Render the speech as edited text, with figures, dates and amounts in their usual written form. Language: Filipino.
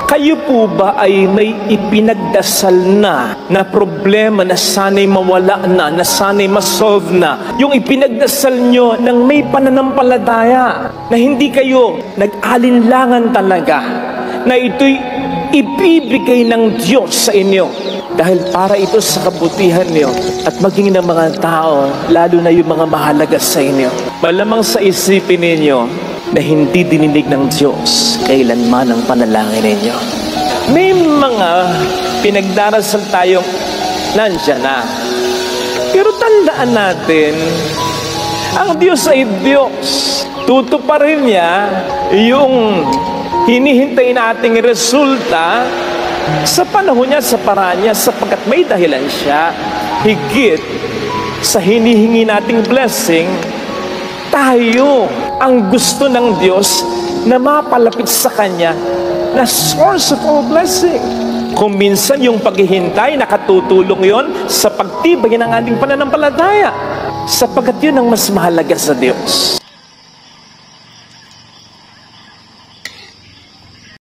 Kayo po ba ay may ipinagdasal na problema na sana'y mawala na sana'y masolve na? Yung ipinagdasal nyo ng may pananampalataya na hindi kayo nag-alinlangan talaga, na ito'y ibibigay ng Diyos sa inyo dahil para ito sa kabutihan niyo at maging ng mga tao, lalo na yung mga mahalaga sa inyo. Malamang sa isipin ninyo na hindi dininig ng Diyos kailanman ang panalangin ninyo. May mga pinagdarasal tayong nandiyan na. Pero tandaan natin, ang Diyos ay Diyos. Tutuparin niya yung hinihintay nating resulta sa panahon niya, sa paraan niya, sapagkat may dahilan siya. Higit sa hinihingi nating blessing, tayo ang gusto ng Diyos na mapalapit sa Kanya na source of all blessing. Kung minsan yung paghihintay, nakatutulong yon sa pagtibay ng ating pananampalataya, sapagkat yun ang mas mahalaga sa Diyos.